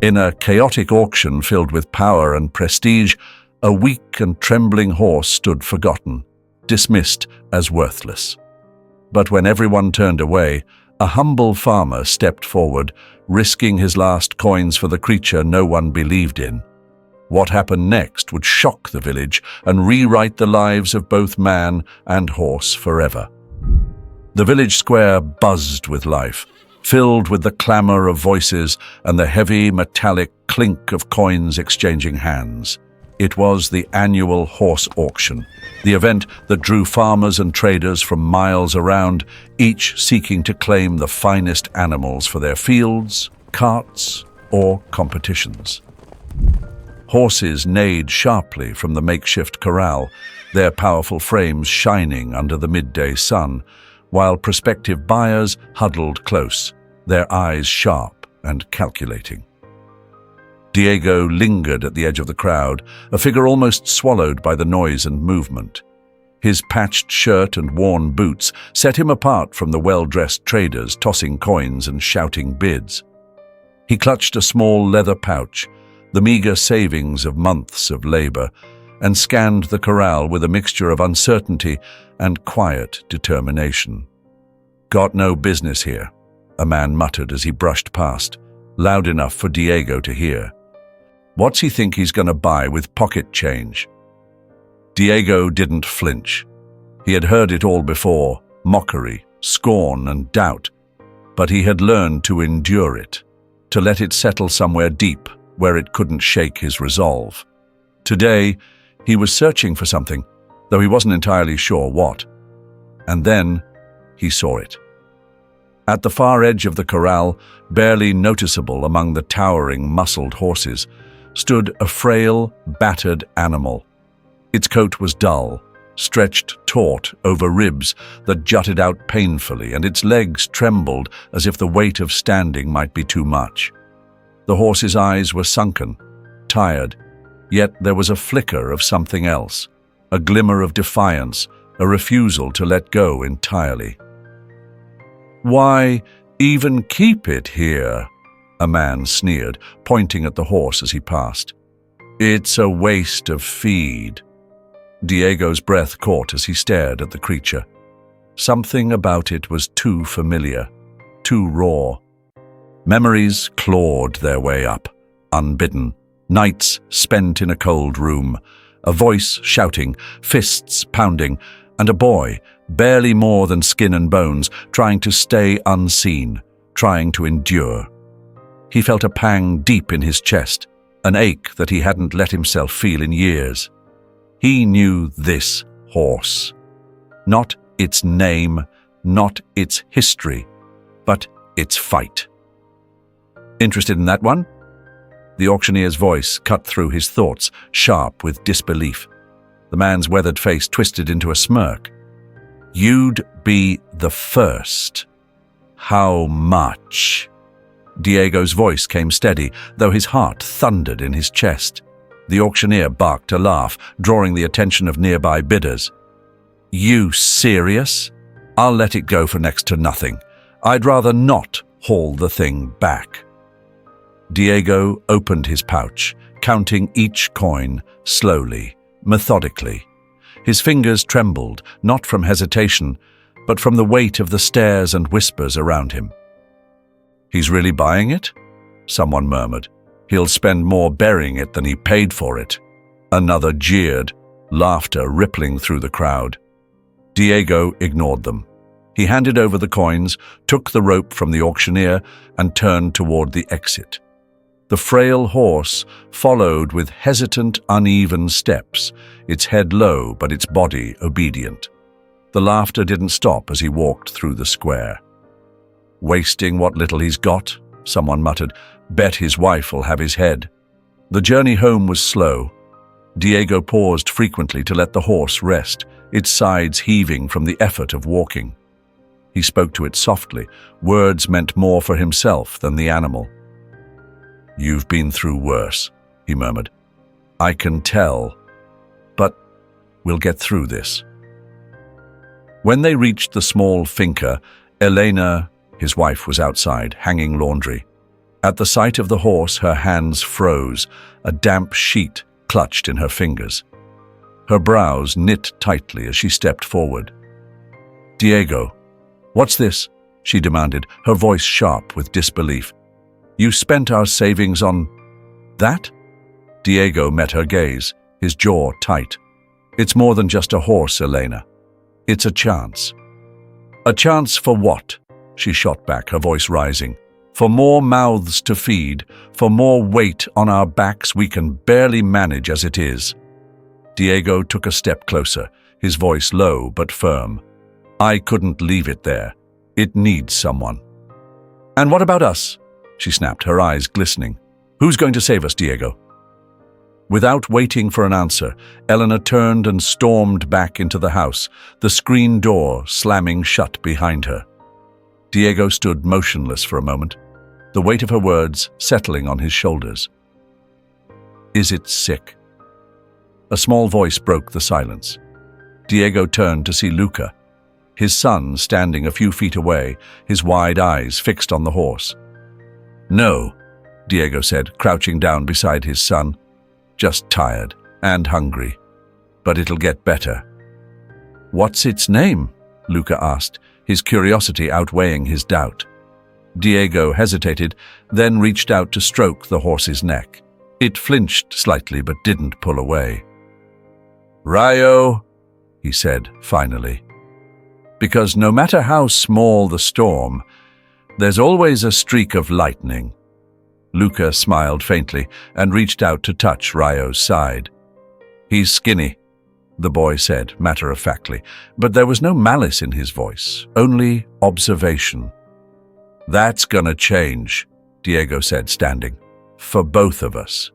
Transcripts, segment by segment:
In a chaotic auction filled with power and prestige, a weak and trembling horse stood forgotten, dismissed as worthless. But when everyone turned away, a humble farmer stepped forward, risking his last coins for the creature no one believed in. What happened next would shock the village and rewrite the lives of both man and horse forever. The village square buzzed with life, filled with the clamor of voices and the heavy metallic clink of coins exchanging hands. It was the annual horse auction, the event that drew farmers and traders from miles around, each seeking to claim the finest animals for their fields, carts, or competitions. Horses neighed sharply from the makeshift corral, their powerful frames shining under the midday sun, while prospective buyers huddled close, their eyes sharp and calculating. Diego lingered at the edge of the crowd, a figure almost swallowed by the noise and movement. His patched shirt and worn boots set him apart from the well-dressed traders tossing coins and shouting bids. He clutched a small leather pouch, the meager savings of months of labor, and scanned the corral with a mixture of uncertainty and quiet determination. "Got no business here," a man muttered as he brushed past, loud enough for Diego to hear. "What's he think he's going to buy with pocket change?" Diego didn't flinch. He had heard it all before, mockery, scorn, and doubt, but he had learned to endure it, to let it settle somewhere deep where it couldn't shake his resolve. Today, he was searching for something, though he wasn't entirely sure what. And then he saw it. At the far edge of the corral, barely noticeable among the towering, muscled horses, stood a frail, battered animal. Its coat was dull, stretched taut over ribs that jutted out painfully, and its legs trembled as if the weight of standing might be too much. The horse's eyes were sunken, tired, yet there was a flicker of something else, a glimmer of defiance, a refusal to let go entirely. "Why even keep it here?" a man sneered, pointing at the horse as he passed. "It's a waste of feed." Diego's breath caught as he stared at the creature. Something about it was too familiar, too raw. Memories clawed their way up, unbidden, nights spent in a cold room, a voice shouting, fists pounding, and a boy, barely more than skin and bones, trying to stay unseen, trying to endure. He felt a pang deep in his chest, an ache that he hadn't let himself feel in years. He knew this horse. Not its name, not its history, but its fight. "Interested in that one?" The auctioneer's voice cut through his thoughts, sharp with disbelief. The man's weathered face twisted into a smirk. "You'd be the first. How much?" Diego's voice came steady, though his heart thundered in his chest. The auctioneer barked a laugh, drawing the attention of nearby bidders. "You serious? I'll let it go for next to nothing. I'd rather not haul the thing back." Diego opened his pouch, counting each coin slowly, methodically. His fingers trembled, not from hesitation, but from the weight of the stares and whispers around him. "He's really buying it?" someone murmured. "He'll spend more burying it than he paid for it." Another jeered, laughter rippling through the crowd. Diego ignored them. He handed over the coins, took the rope from the auctioneer, and turned toward the exit. The frail horse followed with hesitant, uneven steps, its head low but its body obedient. The laughter didn't stop as he walked through the square. "Wasting what little he's got," someone muttered. "Bet his wife will have his head." The journey home was slow. Diego paused frequently to let the horse rest, its sides heaving from the effort of walking. He spoke to it softly. Words meant more for himself than the animal. "You've been through worse," he murmured. "I can tell, but we'll get through this." When they reached the small finca, Elena, his wife, was outside, hanging laundry. At the sight of the horse, her hands froze, a damp sheet clutched in her fingers. Her brows knit tightly as she stepped forward. "Diego, what's this?" she demanded, her voice sharp with disbelief. "You spent our savings on that?" Diego met her gaze, his jaw tight. "It's more than just a horse, Elena. It's a chance." "A chance for what?" she shot back, her voice rising. "For more mouths to feed, for more weight on our backs we can barely manage as it is." Diego took a step closer, his voice low but firm. "I couldn't leave it there. It needs someone." "And what about us?" she snapped, her eyes glistening. "Who's going to save us, Diego?" Without waiting for an answer, Eleanor turned and stormed back into the house, the screen door slamming shut behind her. Diego stood motionless for a moment, the weight of her words settling on his shoulders. "Is it sick?" A small voice broke the silence. Diego turned to see Luca, his son standing a few feet away, his wide eyes fixed on the horse. "No," Diego said, crouching down beside his son. "Just tired and hungry, but it'll get better." "What's its name?" Luca asked, his curiosity outweighing his doubt. Diego hesitated, then reached out to stroke the horse's neck. It flinched slightly but didn't pull away. "Rayo," he said finally. "Because no matter how small the storm, there's always a streak of lightning." Luca smiled faintly and reached out to touch Rayo's side. "He's skinny," the boy said matter-of-factly, but there was no malice in his voice, only observation. "That's gonna change," Diego said, standing. "For both of us."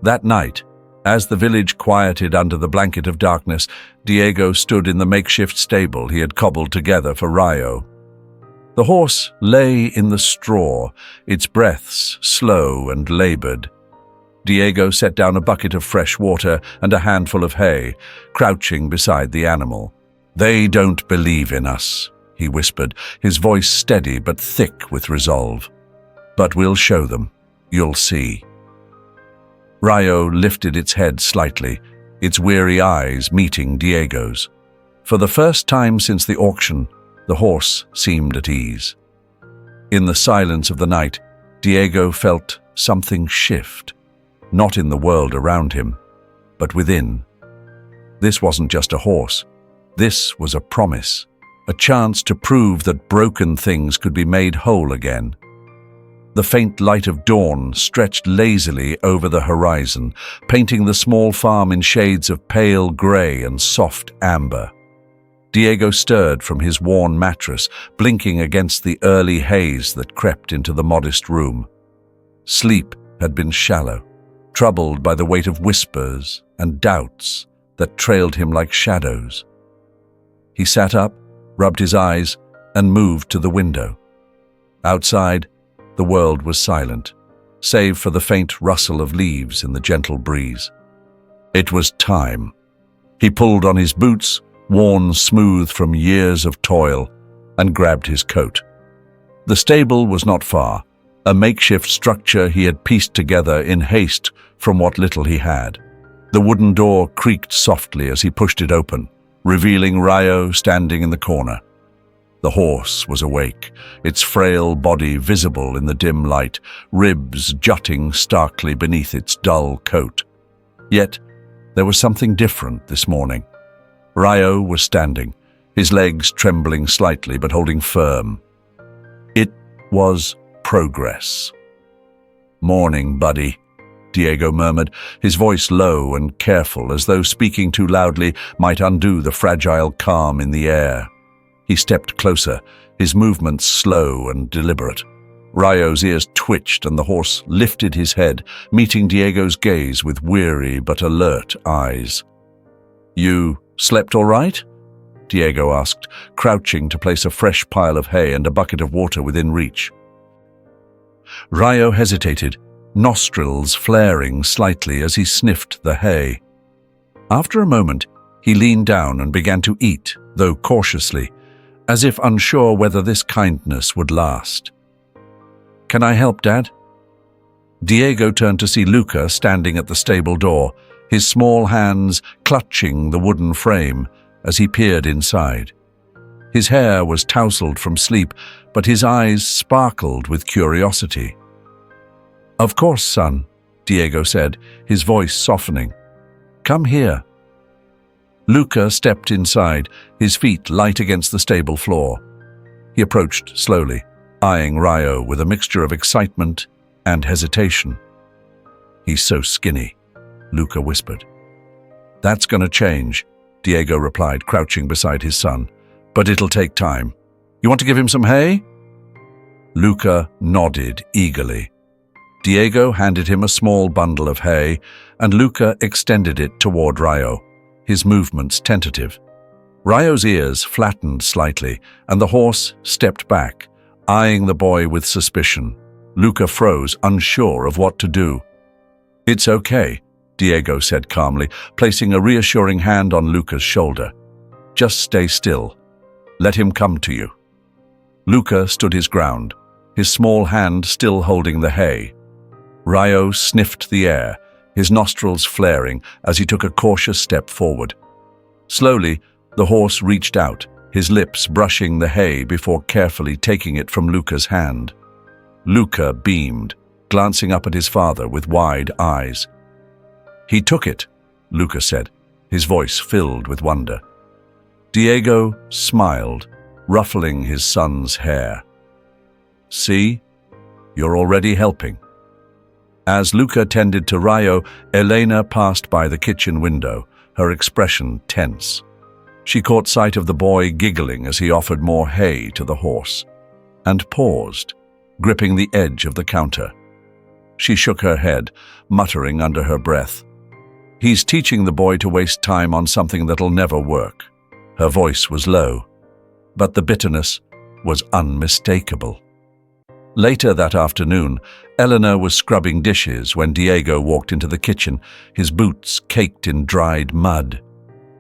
That night, as the village quieted under the blanket of darkness, Diego stood in the makeshift stable he had cobbled together for Rayo. The horse lay in the straw, its breaths slow and labored. Diego set down a bucket of fresh water and a handful of hay, crouching beside the animal. "They don't believe in us," he whispered, his voice steady but thick with resolve. "But we'll show them. You'll see." Rayo lifted its head slightly, its weary eyes meeting Diego's. For the first time since the auction, the horse seemed at ease. In the silence of the night, Diego felt something shift, not in the world around him, but within. This wasn't just a horse. This was a promise, a chance to prove that broken things could be made whole again. The faint light of dawn stretched lazily over the horizon, painting the small farm in shades of pale gray and soft amber. Diego stirred from his worn mattress, blinking against the early haze that crept into the modest room. Sleep had been shallow, troubled by the weight of whispers and doubts that trailed him like shadows. He sat up, rubbed his eyes, and moved to the window. Outside, the world was silent, save for the faint rustle of leaves in the gentle breeze. It was time. He pulled on his boots, worn smooth from years of toil, and grabbed his coat. The stable was not far, a makeshift structure he had pieced together in haste from what little he had. The wooden door creaked softly as he pushed it open, revealing Rayo standing in the corner. The horse was awake, its frail body visible in the dim light, ribs jutting starkly beneath its dull coat. Yet, there was something different this morning. Rayo was standing, his legs trembling slightly but holding firm. It was progress. "Morning, buddy," Diego murmured, his voice low and careful, as though speaking too loudly might undo the fragile calm in the air. He stepped closer, his movements slow and deliberate. Rayo's ears twitched and the horse lifted his head, meeting Diego's gaze with weary but alert eyes. "You slept all right?" Diego asked, crouching to place a fresh pile of hay and a bucket of water within reach. Rayo hesitated, nostrils flaring slightly as he sniffed the hay. After a moment, he leaned down and began to eat, though cautiously, as if unsure whether this kindness would last. Can I help, Dad? Diego turned to see Luca standing at the stable door, his small hands clutching the wooden frame as he peered inside. His hair was tousled from sleep, but his eyes sparkled with curiosity. "Of course, son," Diego said, his voice softening. "Come here." Luca stepped inside, his feet light against the stable floor. He approached slowly, eyeing Rayo with a mixture of excitement and hesitation. "He's so skinny," Luca whispered. "That's gonna change," Diego replied, crouching beside his son. "But it'll take time. You want to give him some hay?" Luca nodded eagerly. Diego handed him a small bundle of hay, and Luca extended it toward Rayo, his movements tentative. Rayo's ears flattened slightly, and the horse stepped back, eyeing the boy with suspicion. Luca froze, unsure of what to do. "It's okay," Diego said calmly, placing a reassuring hand on Luca's shoulder. "Just stay still. Let him come to you." Luca stood his ground, his small hand still holding the hay. Rayo sniffed the air, his nostrils flaring as he took a cautious step forward. Slowly, the horse reached out, his lips brushing the hay before carefully taking it from Luca's hand. Luca beamed, glancing up at his father with wide eyes. "He took it," Luca said, his voice filled with wonder. Diego smiled, ruffling his son's hair. "See, you're already helping." As Luca tended to Rayo, Elena passed by the kitchen window, her expression tense. She caught sight of the boy giggling as he offered more hay to the horse, and paused, gripping the edge of the counter. She shook her head, muttering under her breath. "He's teaching the boy to waste time on something that'll never work." Her voice was low, but the bitterness was unmistakable. Later that afternoon, Eleanor was scrubbing dishes when Diego walked into the kitchen, his boots caked in dried mud.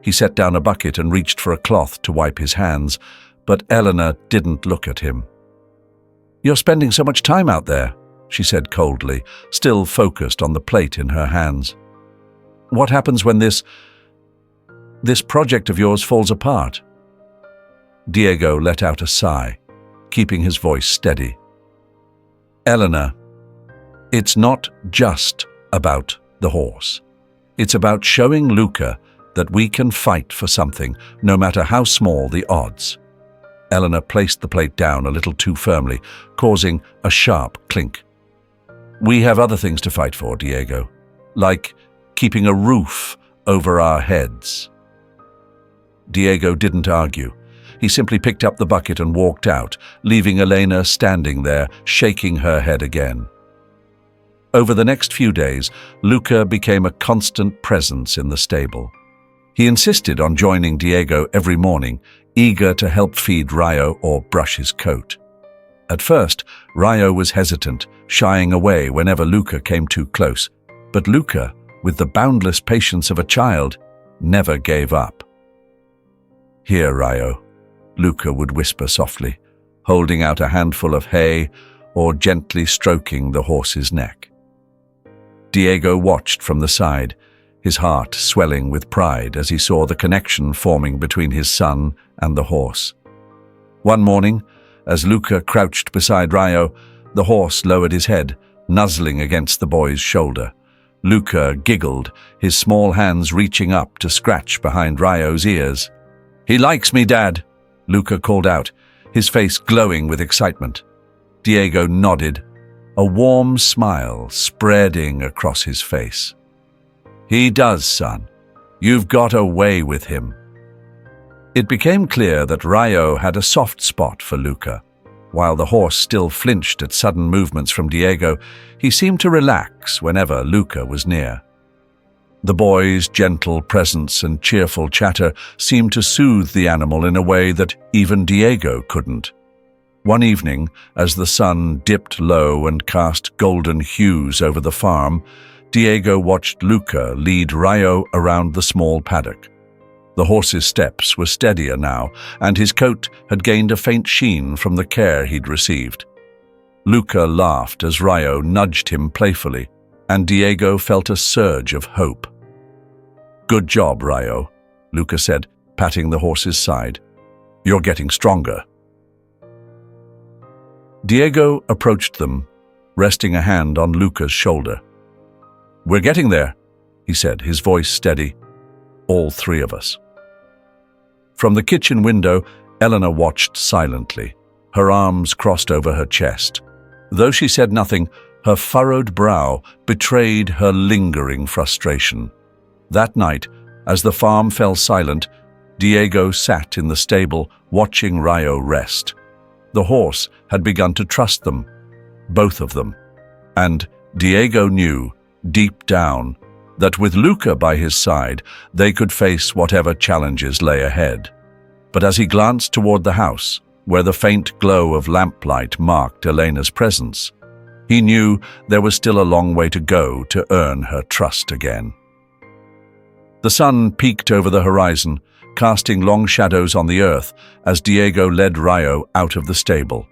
He set down a bucket and reached for a cloth to wipe his hands, but Eleanor didn't look at him. "You're spending so much time out there," she said coldly, still focused on the plate in her hands. "What happens when this project of yours falls apart?" Diego let out a sigh, keeping his voice steady. "Eleanor, it's not just about the horse. It's about showing Luca that we can fight for something, no matter how small the odds." Eleanor placed the plate down a little too firmly, causing a sharp clink. "We have other things to fight for, Diego, like keeping a roof over our heads." Diego didn't argue. He simply picked up the bucket and walked out, leaving Elena standing there, shaking her head again. Over the next few days, Luca became a constant presence in the stable. He insisted on joining Diego every morning, eager to help feed Rayo or brush his coat. At first, Rayo was hesitant, shying away whenever Luca came too close, but Luca, with the boundless patience of a child, never gave up. "Here, Rayo," Luca would whisper softly, holding out a handful of hay or gently stroking the horse's neck. Diego watched from the side, his heart swelling with pride as he saw the connection forming between his son and the horse. One morning, as Luca crouched beside Rayo, the horse lowered his head, nuzzling against the boy's shoulder. Luca giggled, his small hands reaching up to scratch behind Rayo's ears. "He likes me, Dad," Luca called out, his face glowing with excitement. Diego nodded, a warm smile spreading across his face. "He does, son. You've got a way with him." It became clear that Rayo had a soft spot for Luca. While the horse still flinched at sudden movements from Diego, he seemed to relax whenever Luca was near. The boy's gentle presence and cheerful chatter seemed to soothe the animal in a way that even Diego couldn't. One evening, as the sun dipped low and cast golden hues over the farm, Diego watched Luca lead Rayo around the small paddock. The horse's steps were steadier now, and his coat had gained a faint sheen from the care he'd received. Luca laughed as Rayo nudged him playfully, and Diego felt a surge of hope. "Good job, Rayo," Luca said, patting the horse's side. "You're getting stronger." Diego approached them, resting a hand on Luca's shoulder. "We're getting there," he said, his voice steady. "All three of us." From the kitchen window, Elena watched silently, her arms crossed over her chest. Though she said nothing, her furrowed brow betrayed her lingering frustration. That night, as the farm fell silent, Diego sat in the stable, watching Rayo rest. The horse had begun to trust them, both of them, and Diego knew, deep down, that with Luca by his side, they could face whatever challenges lay ahead. But as he glanced toward the house, where the faint glow of lamplight marked Elena's presence, he knew there was still a long way to go to earn her trust again. The sun peeked over the horizon, casting long shadows on the earth as Diego led Rayo out of the stable.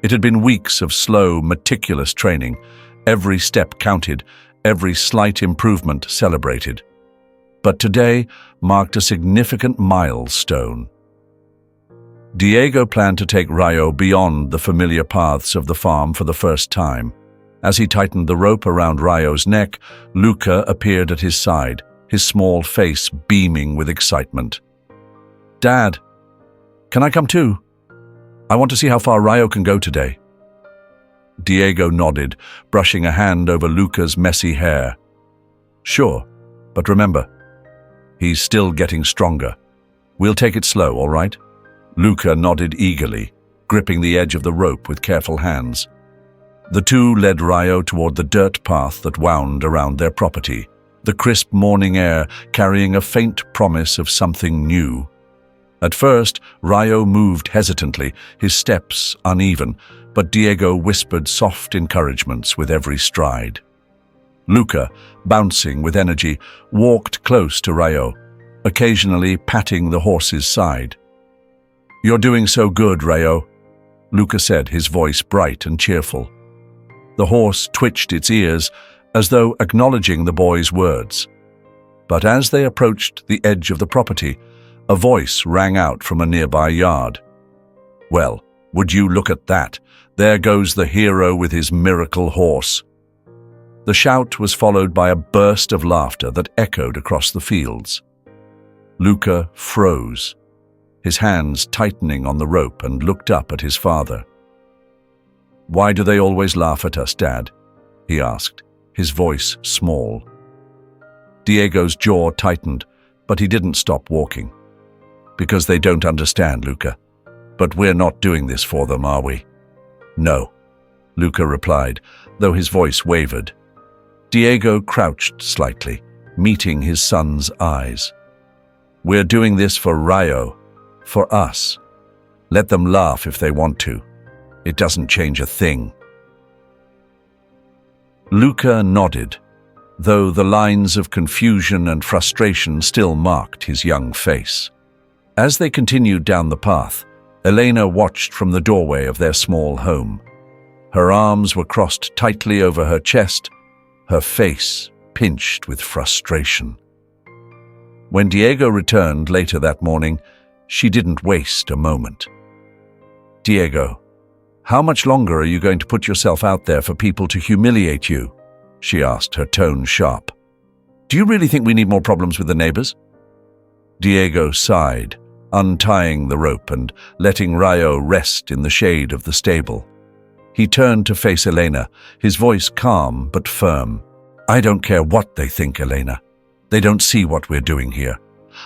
It had been weeks of slow, meticulous training. Every step counted, every slight improvement celebrated. But today marked a significant milestone. Diego planned to take Rayo beyond the familiar paths of the farm for the first time. As he tightened the rope around Rayo's neck, Luca appeared at his side, his small face beaming with excitement. "Dad, can I come too? I want to see how far Rayo can go today." Diego nodded, brushing a hand over Luca's messy hair. "Sure, but remember, he's still getting stronger. We'll take it slow, all right?" Luca nodded eagerly, gripping the edge of the rope with careful hands. The two led Rayo toward the dirt path that wound around their property, the crisp morning air carrying a faint promise of something new. At first, Rayo moved hesitantly, his steps uneven, but Diego whispered soft encouragements with every stride. Luca, bouncing with energy, walked close to Rayo, occasionally patting the horse's side. "You're doing so good, Rayo," Luca said, his voice bright and cheerful. The horse twitched its ears, as though acknowledging the boy's words. But as they approached the edge of the property, a voice rang out from a nearby yard. "Well, would you look at that? There goes the hero with his miracle horse." The shout was followed by a burst of laughter that echoed across the fields. Luca froze, his hands tightening on the rope, and looked up at his father. "Why do they always laugh at us, Dad?" he asked, his voice small. Diego's jaw tightened, but he didn't stop walking. "Because they don't understand, Luca. But we're not doing this for them, are we?" "No," Luca replied, though his voice wavered. Diego crouched slightly, meeting his son's eyes. "We're doing this for Rayo, for us. Let them laugh if they want to. It doesn't change a thing." Luca nodded, though the lines of confusion and frustration still marked his young face. As they continued down the path, Elena watched from the doorway of their small home. Her arms were crossed tightly over her chest, her face pinched with frustration. When Diego returned later that morning, she didn't waste a moment. "Diego, how much longer are you going to put yourself out there for people to humiliate you?" she asked, her tone sharp. "Do you really think we need more problems with the neighbors?" Diego sighed, untying the rope and letting Rayo rest in the shade of the stable. He turned to face Elena, his voice calm but firm. "I don't care what they think, Elena. They don't see what we're doing here.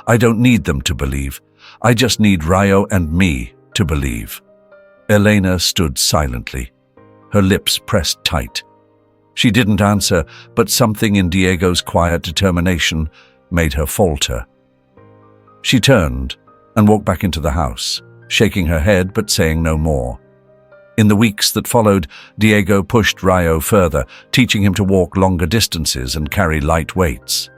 I don't need them to believe. I just need Rayo and me to believe." Elena stood silently, her lips pressed tight. She didn't answer, but something in Diego's quiet determination made her falter. She turned and walked back into the house, shaking her head but saying no more. In the weeks that followed, Diego pushed Rayo further, teaching him to walk longer distances and carry light weights.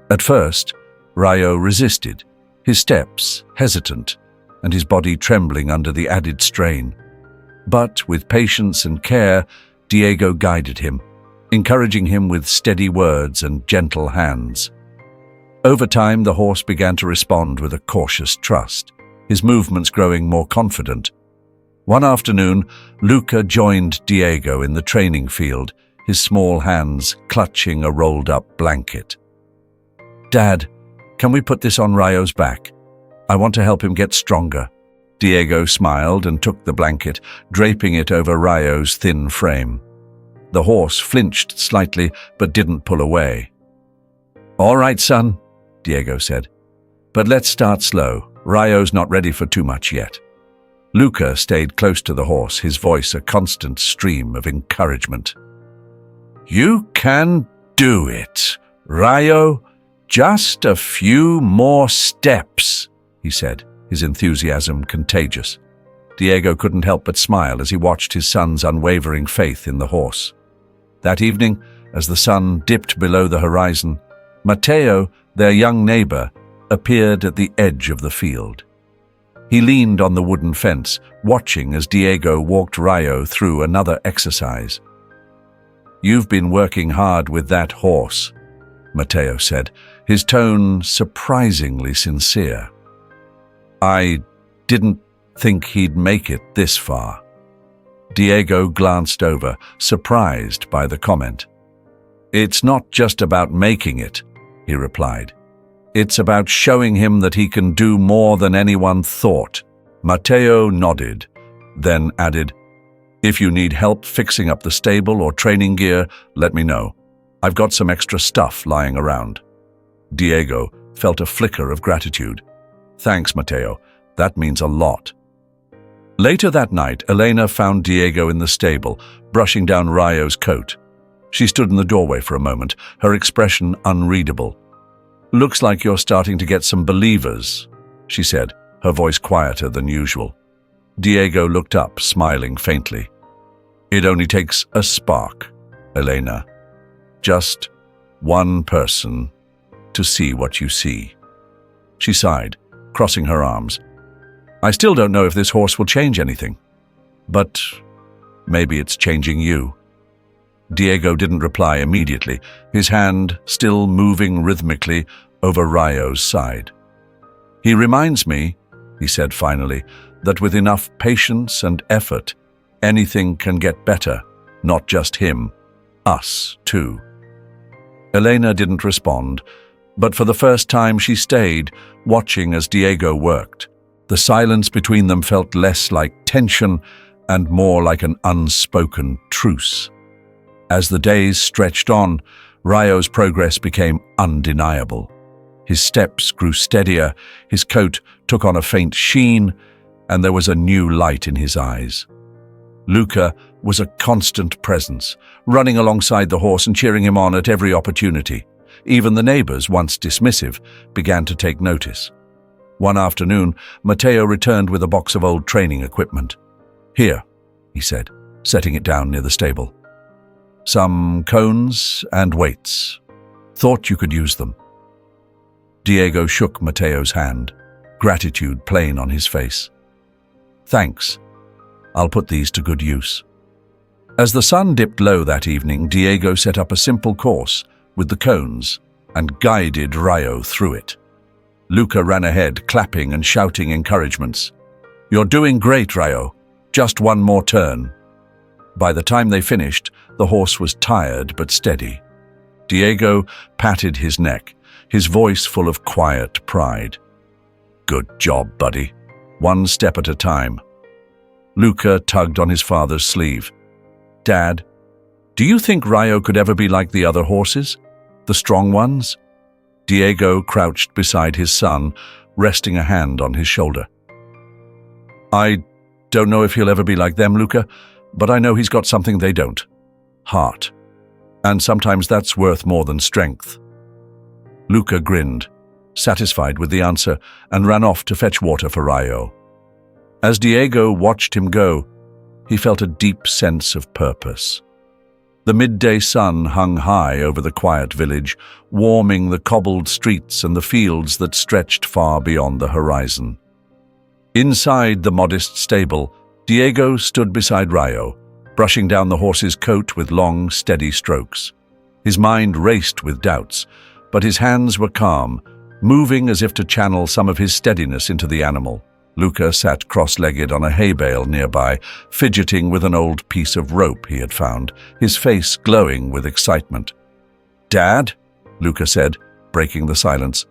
At first, Rayo resisted, his steps hesitant and his body trembling under the added strain. But with patience and care, Diego guided him, encouraging him with steady words and gentle hands. Over time, the horse began to respond with a cautious trust, his movements growing more confident. One afternoon, Luca joined Diego in the training field, his small hands clutching a rolled-up blanket. "Dad, can we put this on Rayo's back? I want to help him get stronger." Diego smiled and took the blanket, draping it over Rayo's thin frame. The horse flinched slightly, but didn't pull away. "All right, son," Diego said. "But let's start slow. Rayo's not ready for too much yet." Luca stayed close to the horse, his voice a constant stream of encouragement. "You can do it, Rayo. Just a few more steps," he said, his enthusiasm contagious. Diego couldn't help but smile as he watched his son's unwavering faith in the horse. That evening, as the sun dipped below the horizon, Mateo, their young neighbor, appeared at the edge of the field. He leaned on the wooden fence, watching as Diego walked Rayo through another exercise. "You've been working hard with that horse," Mateo said, his tone surprisingly sincere. "I didn't think he'd make it this far." Diego glanced over, surprised by the comment. "It's not just about making it," he replied. "It's about showing him that he can do more than anyone thought." Mateo nodded, then added, "If you need help fixing up the stable or training gear, let me know. I've got some extra stuff lying around." Diego felt a flicker of gratitude. "Thanks, Mateo. That means a lot." Later that night, Elena found Diego in the stable, brushing down Rayo's coat. She stood in the doorway for a moment, her expression unreadable. "Looks like you're starting to get some believers," she said, her voice quieter than usual. Diego looked up, smiling faintly. "It only takes a spark, Elena. Just one person to see what you see." She sighed, crossing her arms. "I still don't know if this horse will change anything. But maybe it's changing you." Diego didn't reply immediately, his hand still moving rhythmically over Rayo's side. "He reminds me," he said finally, "that with enough patience and effort, anything can get better, not just him, us too." Elena didn't respond, but for the first time she stayed, watching as Diego worked. The silence between them felt less like tension and more like an unspoken truce. As the days stretched on, Rayo's progress became undeniable. His steps grew steadier, his coat took on a faint sheen, and there was a new light in his eyes. Luca was a constant presence, running alongside the horse and cheering him on at every opportunity. Even the neighbors, once dismissive, began to take notice. One afternoon, Mateo returned with a box of old training equipment. "Here," he said, setting it down near the stable. "Some cones and weights. Thought you could use them." Diego shook Mateo's hand, gratitude plain on his face. "Thanks. I'll put these to good use." As the sun dipped low that evening, Diego set up a simple course with the cones and guided Rayo through it. Luca ran ahead, clapping and shouting encouragements. "You're doing great, Rayo. Just one more turn." By the time they finished, the horse was tired but steady. Diego patted his neck, his voice full of quiet pride. "Good job, buddy. One step at a time." Luca tugged on his father's sleeve. "Dad, do you think Rayo could ever be like the other horses? The strong ones?" Diego crouched beside his son, resting a hand on his shoulder. "I don't know if he'll ever be like them, Luca, but I know he's got something they don't. Heart. And sometimes that's worth more than strength." Luca grinned, satisfied with the answer, and ran off to fetch water for Rayo. As Diego watched him go, he felt a deep sense of purpose. The midday sun hung high over the quiet village, warming the cobbled streets and the fields that stretched far beyond the horizon. Inside the modest stable, Diego stood beside Rayo, brushing down the horse's coat with long, steady strokes. His mind raced with doubts, but his hands were calm, moving as if to channel some of his steadiness into the animal. Luca sat cross-legged on a hay bale nearby, fidgeting with an old piece of rope he had found, his face glowing with excitement. "Dad," Luca said, breaking the silence,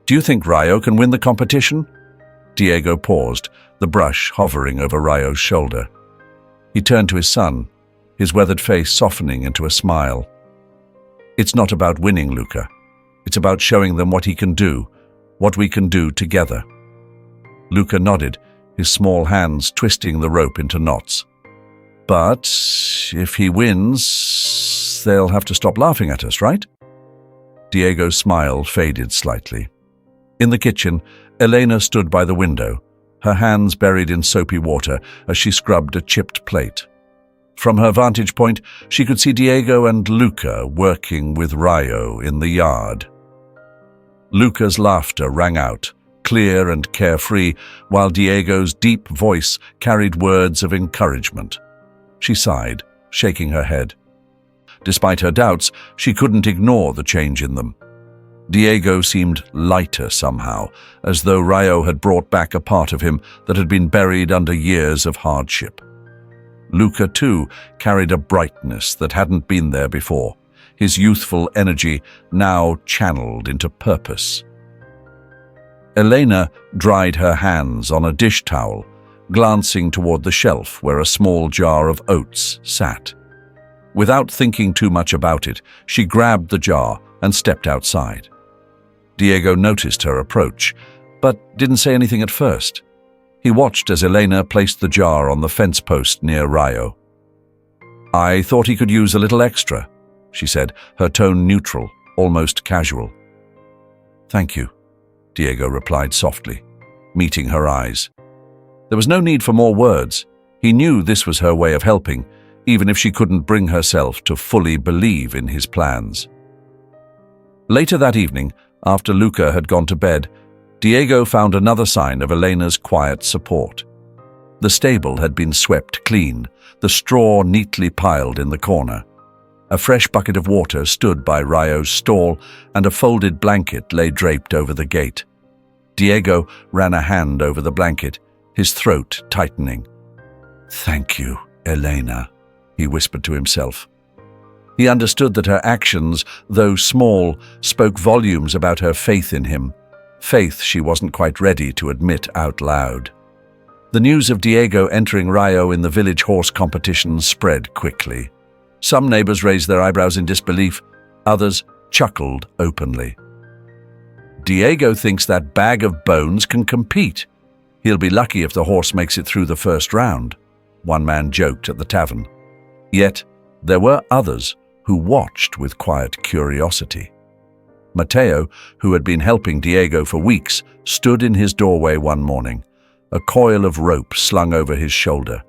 "do you think Rayo can win the competition?" Diego paused, the brush hovering over Rayo's shoulder. He turned to his son, his weathered face softening into a smile. "It's not about winning, Luca. It's about showing them what he can do, what we can do together." Luca nodded, his small hands twisting the rope into knots. "But if he wins, they'll have to stop laughing at us, right?" Diego's smile faded slightly. In the kitchen, Elena stood by the window, her hands buried in soapy water as she scrubbed a chipped plate. From her vantage point, she could see Diego and Luca working with Rayo in the yard. Luca's laughter rang out, clear and carefree, while Diego's deep voice carried words of encouragement. She sighed, shaking her head. Despite her doubts, she couldn't ignore the change in them. Diego seemed lighter somehow, as though Rayo had brought back a part of him that had been buried under years of hardship. Luca, too, carried a brightness that hadn't been there before, his youthful energy now channeled into purpose. Elena dried her hands on a dish towel, glancing toward the shelf where a small jar of oats sat. Without thinking too much about it, she grabbed the jar and stepped outside. Diego noticed her approach, but didn't say anything at first. He watched as Elena placed the jar on the fence post near Rayo. "I thought he could use a little extra," she said, her tone neutral, almost casual. "Thank you," Diego replied softly, meeting her eyes. There was no need for more words. He knew this was her way of helping, even if she couldn't bring herself to fully believe in his plans. Later that evening, after Luca had gone to bed, Diego found another sign of Elena's quiet support. The stable had been swept clean, the straw neatly piled in the corner. A fresh bucket of water stood by Rayo's stall, and a folded blanket lay draped over the gate. Diego ran a hand over the blanket, his throat tightening. "Thank you, Elena," he whispered to himself. He understood that her actions, though small, spoke volumes about her faith in him, faith she wasn't quite ready to admit out loud. The news of Diego entering Rayo in the village horse competition spread quickly. Some neighbors raised their eyebrows in disbelief, others chuckled openly. "Diego thinks that bag of bones can compete. He'll be lucky if the horse makes it through the first round," one man joked at the tavern. Yet there were others who watched with quiet curiosity. Mateo, who had been helping Diego for weeks, stood in his doorway one morning, a coil of rope slung over his shoulder.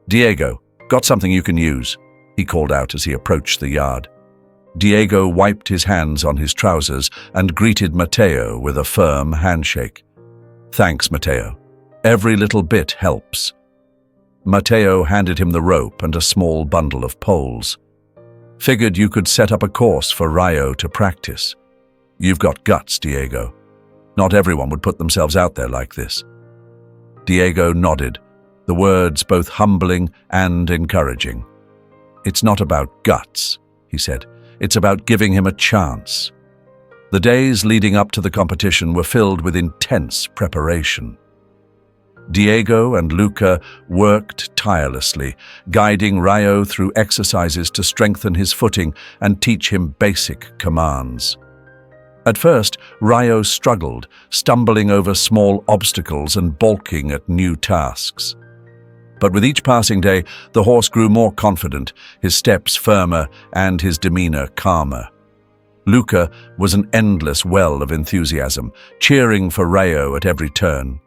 "Diego, got something you can use," he called out as he approached the yard. Diego wiped his hands on his trousers and greeted Mateo with a firm handshake. "Thanks, Mateo. Every little bit helps." Mateo handed him the rope and a small bundle of poles. "Figured you could set up a course for Rayo to practice. You've got guts, Diego. Not everyone would put themselves out there like this." Diego nodded, the words both humbling and encouraging. "It's not about guts," he said. "It's about giving him a chance." The days leading up to the competition were filled with intense preparation. Diego and Luca worked tirelessly, guiding Rayo through exercises to strengthen his footing and teach him basic commands. At first, Rayo struggled, stumbling over small obstacles and balking at new tasks. But with each passing day, the horse grew more confident, his steps firmer and his demeanor calmer. Luca was an endless well of enthusiasm, cheering for Rayo at every turn.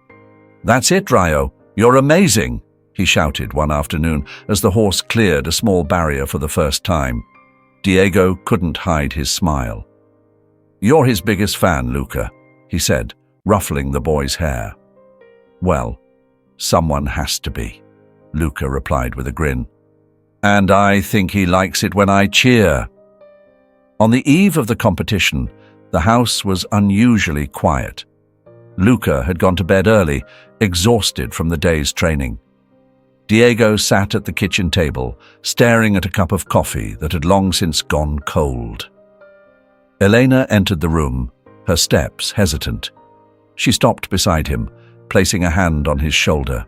"That's it, Rayo. You're amazing," he shouted one afternoon as the horse cleared a small barrier for the first time. Diego couldn't hide his smile. "You're his biggest fan, Luca," he said, ruffling the boy's hair. "Well, someone has to be." Luca replied with a grin. "And I think he likes it when I cheer." On the eve of the competition, the house was unusually quiet. Luca had gone to bed early, exhausted from the day's training. Diego sat at the kitchen table, staring at a cup of coffee that had long since gone cold. Elena entered the room, her steps hesitant. She stopped beside him, placing a hand on his shoulder.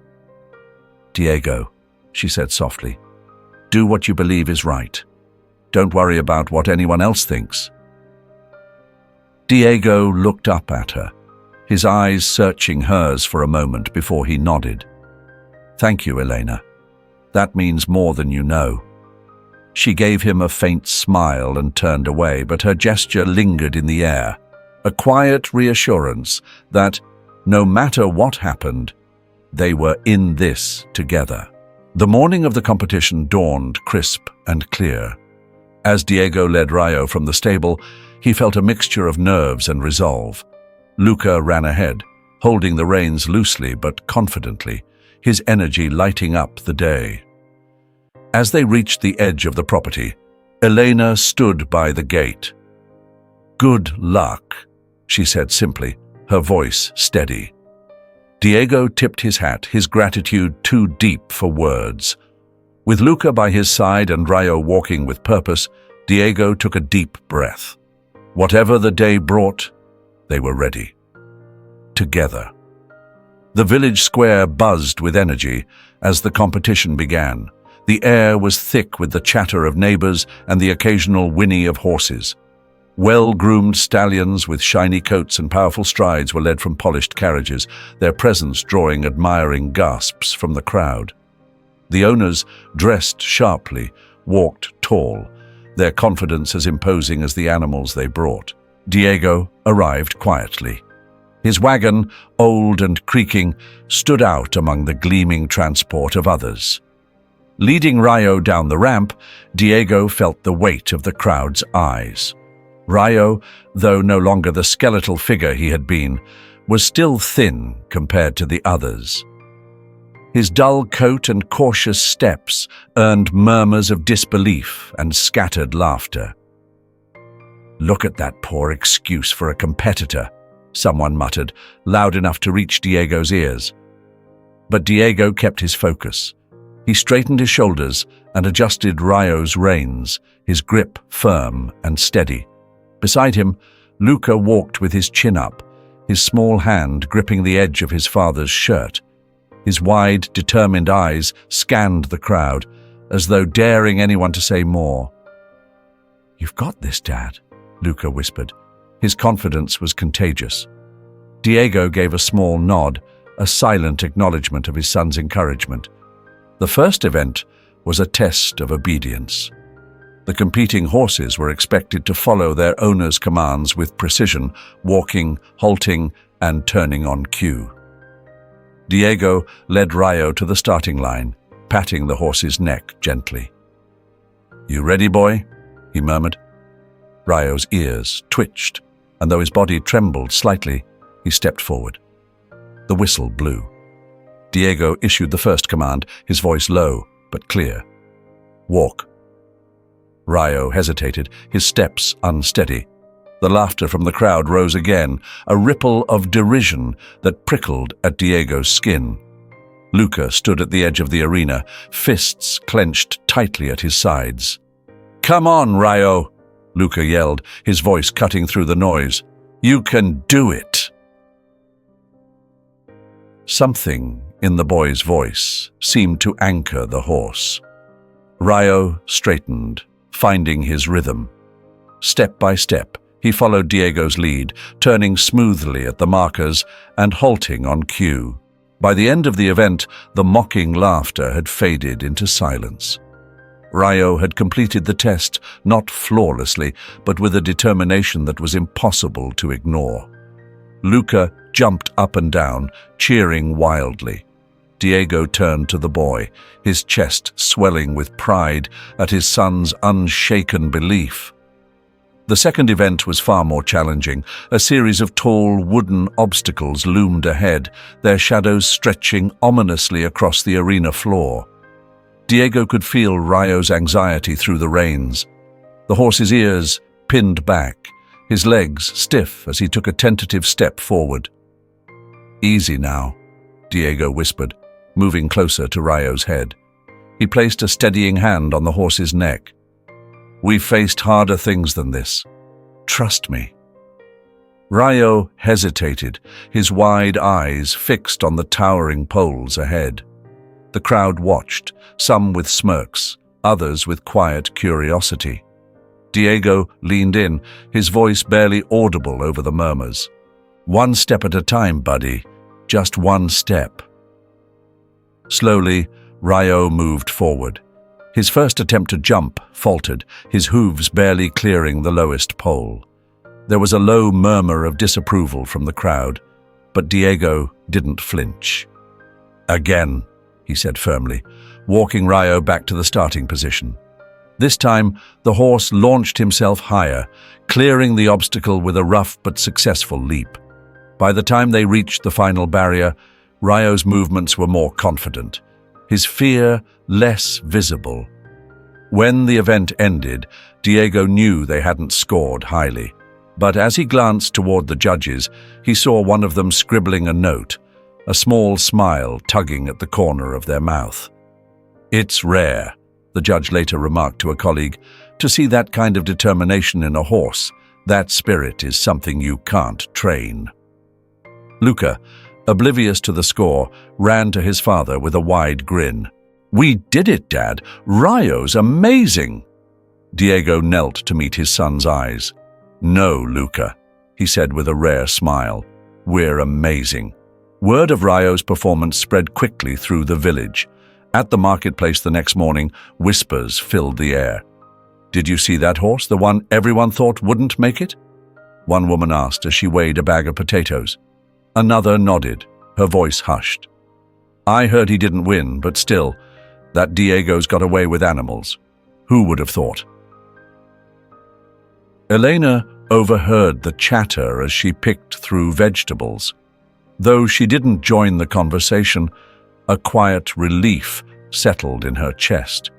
"Diego," she said softly, "do what you believe is right. Don't worry about what anyone else thinks." Diego looked up at her, his eyes searching hers for a moment before he nodded. "Thank you, Elena. That means more than you know." She gave him a faint smile and turned away, but her gesture lingered in the air, a quiet reassurance that, no matter what happened, they were in this together. The morning of the competition dawned crisp and clear. As Diego led Rayo from the stable, he felt a mixture of nerves and resolve. Luca ran ahead, holding the reins loosely but confidently, his energy lighting up the day. As they reached the edge of the property, Elena stood by the gate. "Good luck," she said simply, her voice steady. Diego tipped his hat, his gratitude too deep for words. With Luca by his side and Rayo walking with purpose, Diego took a deep breath. Whatever the day brought, they were ready. Together. The village square buzzed with energy as the competition began. The air was thick with the chatter of neighbors and the occasional whinny of horses. Well-groomed stallions with shiny coats and powerful strides were led from polished carriages, their presence drawing admiring gasps from the crowd. The owners, dressed sharply, walked tall, their confidence as imposing as the animals they brought. Diego arrived quietly. His wagon, old and creaking, stood out among the gleaming transport of others. Leading Rayo down the ramp, Diego felt the weight of the crowd's eyes. Rayo, though no longer the skeletal figure he had been, was still thin compared to the others. His dull coat and cautious steps earned murmurs of disbelief and scattered laughter. "Look at that poor excuse for a competitor," someone muttered, loud enough to reach Diego's ears. But Diego kept his focus. He straightened his shoulders and adjusted Rayo's reins, his grip firm and steady. Beside him, Luca walked with his chin up, his small hand gripping the edge of his father's shirt. His wide, determined eyes scanned the crowd, as though daring anyone to say more. "You've got this, Dad," Luca whispered. His confidence was contagious. Diego gave a small nod, a silent acknowledgement of his son's encouragement. The first event was a test of obedience. The competing horses were expected to follow their owners' commands with precision, walking, halting, and turning on cue. Diego led Rayo to the starting line, patting the horse's neck gently. "You ready, boy?" he murmured. Rayo's ears twitched, and though his body trembled slightly, he stepped forward. The whistle blew. Diego issued the first command, his voice low but clear. "Walk." Rayo hesitated, his steps unsteady. The laughter from the crowd rose again, a ripple of derision that prickled at Diego's skin. Luca stood at the edge of the arena, fists clenched tightly at his sides. "Come on, Rayo," Luca yelled, his voice cutting through the noise. "You can do it." Something in the boy's voice seemed to anchor the horse. Rayo straightened, finding his rhythm. Step by step, he followed Diego's lead, turning smoothly at the markers and halting on cue. By the end of the event, the mocking laughter had faded into silence. Rayo had completed the test, not flawlessly, but with a determination that was impossible to ignore. Luca jumped up and down, cheering wildly. Diego turned to the boy, his chest swelling with pride at his son's unshaken belief. The second event was far more challenging. A series of tall wooden obstacles loomed ahead, their shadows stretching ominously across the arena floor. Diego could feel Rayo's anxiety through the reins. The horse's ears pinned back, his legs stiff as he took a tentative step forward. "Easy now," Diego whispered, moving closer to Rayo's head. He placed a steadying hand on the horse's neck. "We've faced harder things than this. Trust me." Rayo hesitated, his wide eyes fixed on the towering poles ahead. The crowd watched, some with smirks, others with quiet curiosity. Diego leaned in, his voice barely audible over the murmurs. "One step at a time, buddy. Just one step." Slowly, Rayo moved forward. His first attempt to jump faltered, his hooves barely clearing the lowest pole. There was a low murmur of disapproval from the crowd, but Diego didn't flinch. "Again," he said firmly, walking Rayo back to the starting position. This time, the horse launched himself higher, clearing the obstacle with a rough but successful leap. By the time they reached the final barrier, Rayo's movements were more confident, his fear less visible. When the event ended, Diego knew they hadn't scored highly. But as he glanced toward the judges, he saw one of them scribbling a note, a small smile tugging at the corner of their mouth. "It's rare," the judge later remarked to a colleague, "to see that kind of determination in a horse. That spirit is something you can't train." Luca, oblivious to the score, ran to his father with a wide grin. "We did it, Dad! Rayo's amazing!" Diego knelt to meet his son's eyes. "No, Luca," he said with a rare smile. "We're amazing." Word of Rayo's performance spread quickly through the village. At the marketplace the next morning, whispers filled the air. "Did you see that horse, the one everyone thought wouldn't make it?" one woman asked as she weighed a bag of potatoes. Another nodded, her voice hushed. "I heard he didn't win, but still, that Diego's got away with animals. Who would have thought?" Elena overheard the chatter as she picked through vegetables. Though she didn't join the conversation, a quiet relief settled in her chest.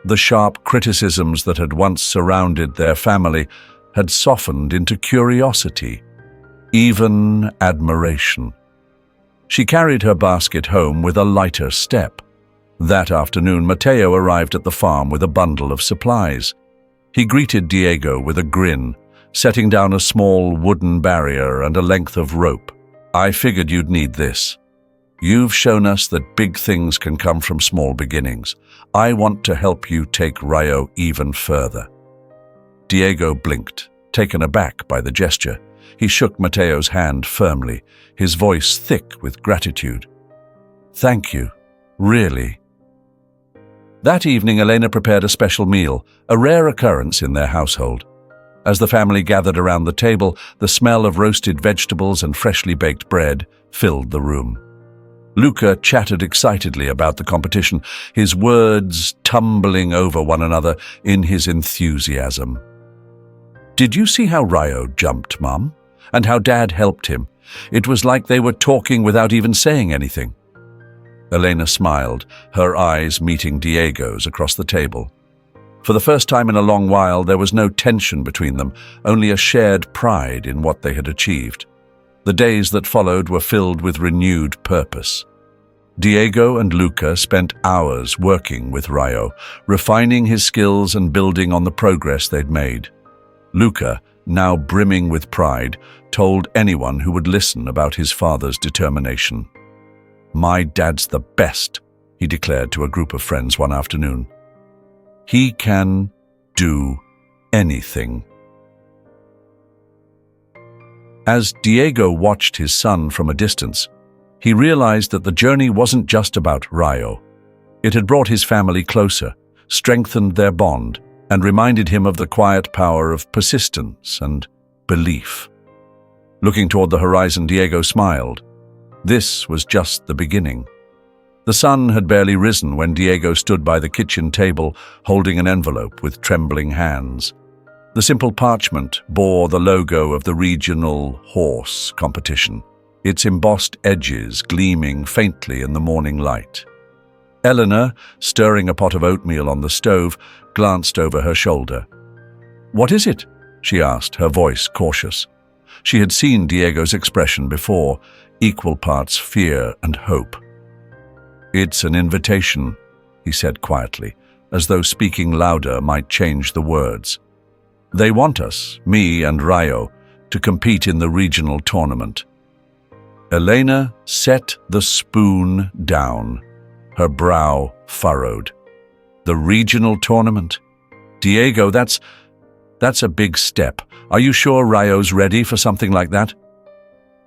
The sharp criticisms that had once surrounded their family had softened into curiosity, even admiration. She carried her basket home with a lighter step. That afternoon, Mateo arrived at the farm with a bundle of supplies. He greeted Diego with a grin, setting down a small wooden barrier and a length of rope. "I figured you'd need this. You've shown us that big things can come from small beginnings. I want to help you take Rayo even further." Diego blinked, taken aback by the gesture. He shook Mateo's hand firmly, his voice thick with gratitude. "Thank you, really." That evening, Elena prepared a special meal, a rare occurrence in their household. As the family gathered around the table, the smell of roasted vegetables and freshly baked bread filled the room. Luca chattered excitedly about the competition, his words tumbling over one another in his enthusiasm. "Did you see how Rayo jumped, Mum? And how Dad helped him? It was like they were talking without even saying anything." Elena smiled, her eyes meeting Diego's across the table. For the first time in a long while, there was no tension between them, only a shared pride in what they had achieved. The days that followed were filled with renewed purpose. Diego and Luca spent hours working with Rayo, refining his skills and building on the progress they'd made. Luca, now brimming with pride, told anyone who would listen about his father's determination. "My dad's the best," he declared to a group of friends one afternoon. "He can do anything." As Diego watched his son from a distance, he realized that the journey wasn't just about Rayo. It had brought his family closer, strengthened their bond, and reminded him of the quiet power of persistence and belief. Looking toward the horizon, Diego smiled. This was just the beginning. The sun had barely risen when Diego stood by the kitchen table, holding an envelope with trembling hands. The simple parchment bore the logo of the regional horse competition, its embossed edges gleaming faintly in the morning light. Eleanor, stirring a pot of oatmeal on the stove, glanced over her shoulder. "What is it?" she asked, her voice cautious. She had seen Diego's expression before, equal parts fear and hope. "It's an invitation," he said quietly, as though speaking louder might change the words. "They want us, me and Rayo, to compete in the regional tournament." Elena set the spoon down, her brow furrowed. "The regional tournament? Diego, that's a big step. Are you sure Rayo's ready for something like that?"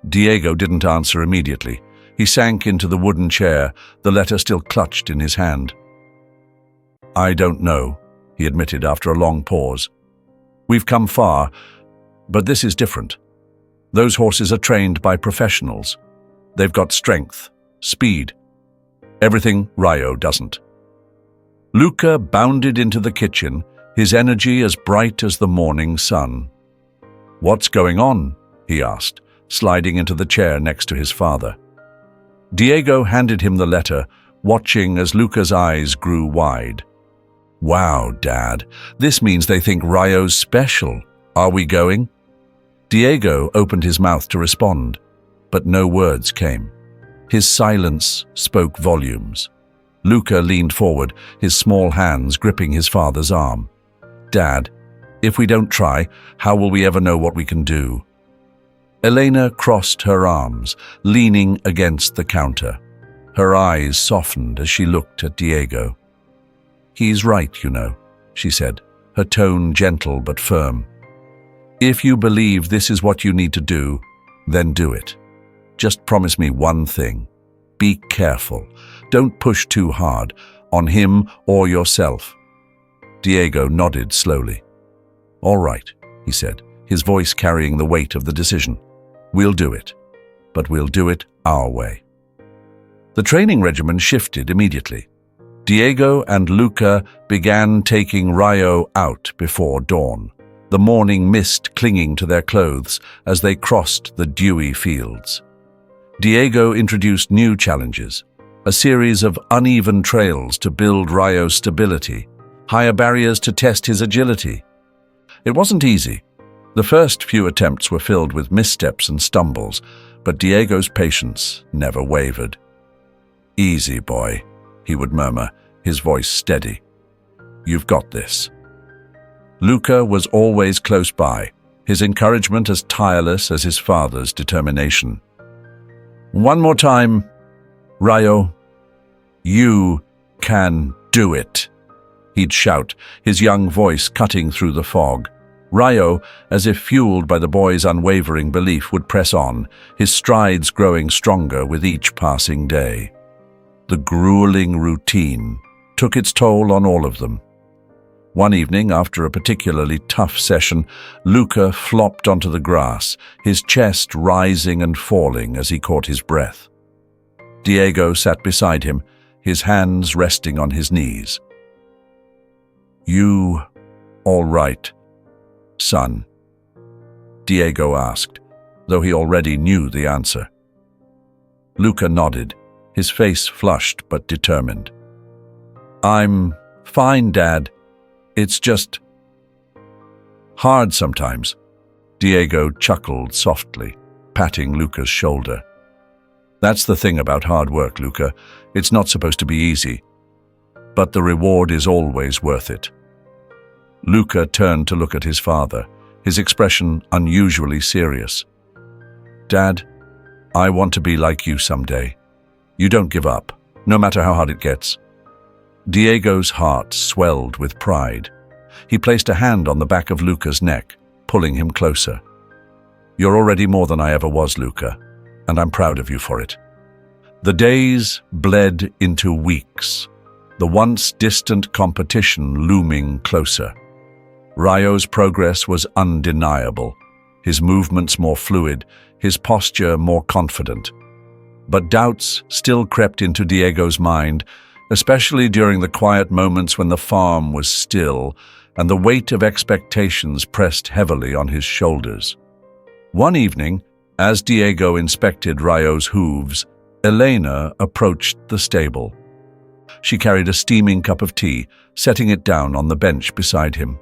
Diego didn't answer immediately. He sank into the wooden chair, the letter still clutched in his hand. "I don't know," he admitted after a long pause. "We've come far, but this is different. Those horses are trained by professionals. They've got strength, speed, everything Rayo doesn't." Luca bounded into the kitchen, his energy as bright as the morning sun. "What's going on?" he asked, sliding into the chair next to his father. Diego handed him the letter, watching as Luca's eyes grew wide. "Wow, Dad, this means they think Rayo's special. Are we going?" Diego opened his mouth to respond, but no words came. His silence spoke volumes. Luca leaned forward, his small hands gripping his father's arm. "Dad, if we don't try, how will we ever know what we can do?" Elena crossed her arms, leaning against the counter. Her eyes softened as she looked at Diego. "He's right, you know," she said, her tone gentle but firm. "If you believe this is what you need to do, then do it. Just promise me one thing. Be careful. Don't push too hard, on him or yourself." Diego nodded slowly. "All right," he said, his voice carrying the weight of the decision. "We'll do it, but we'll do it our way." The training regimen shifted immediately. Diego and Luca began taking Rayo out before dawn, the morning mist clinging to their clothes as they crossed the dewy fields. Diego introduced new challenges, a series of uneven trails to build Rayo's stability, higher barriers to test his agility. It wasn't easy. The first few attempts were filled with missteps and stumbles, but Diego's patience never wavered. "Easy, boy," he would murmur, his voice steady. "You've got this." Luca was always close by, his encouragement as tireless as his father's determination. "One more time, Rayo. You can do it," he'd shout, his young voice cutting through the fog. Rayo, as if fueled by the boy's unwavering belief, would press on, his strides growing stronger with each passing day. The grueling routine took its toll on all of them. One evening, after a particularly tough session, Luca flopped onto the grass, his chest rising and falling as he caught his breath. Diego sat beside him, his hands resting on his knees. "You all right, son?" Diego asked, though he already knew the answer. Luca nodded, his face flushed but determined. "I'm fine, Dad. It's just hard sometimes." Diego chuckled softly, patting Luca's shoulder. "That's the thing about hard work, Luca. It's not supposed to be easy, but the reward is always worth it." Luca turned to look at his father, his expression unusually serious. "Dad, I want to be like you someday. You don't give up, no matter how hard it gets." Diego's heart swelled with pride. He placed a hand on the back of Luca's neck, pulling him closer. "You're already more than I ever was, Luca, and I'm proud of you for it." The days bled into weeks, the once distant competition looming closer. Rayo's progress was undeniable, his movements more fluid, his posture more confident. But doubts still crept into Diego's mind, especially during the quiet moments when the farm was still and the weight of expectations pressed heavily on his shoulders. One evening, as Diego inspected Rayo's hooves, Elena approached the stable. She carried a steaming cup of tea, setting it down on the bench beside him.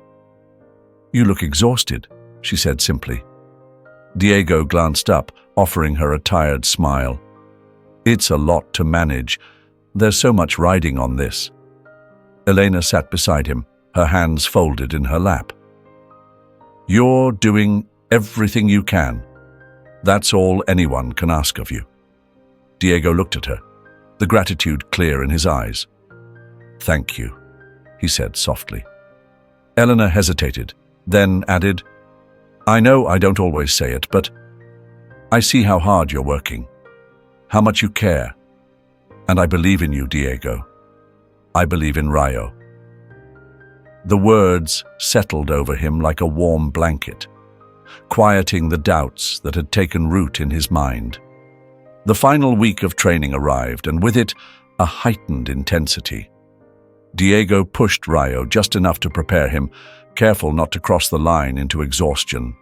"You look exhausted," she said simply. Diego glanced up, offering her a tired smile. "It's a lot to manage. There's so much riding on this." Elena sat beside him, her hands folded in her lap. "You're doing everything you can. That's all anyone can ask of you." Diego looked at her, the gratitude clear in his eyes. "Thank you," he said softly. Elena hesitated, then added, "I know I don't always say it, but I see how hard you're working, how much you care, and I believe in you, Diego. I believe in Rayo." The words settled over him like a warm blanket, quieting the doubts that had taken root in his mind. The final week of training arrived, and with it, a heightened intensity. Diego pushed Rayo just enough to prepare him, careful not to cross the line into exhaustion.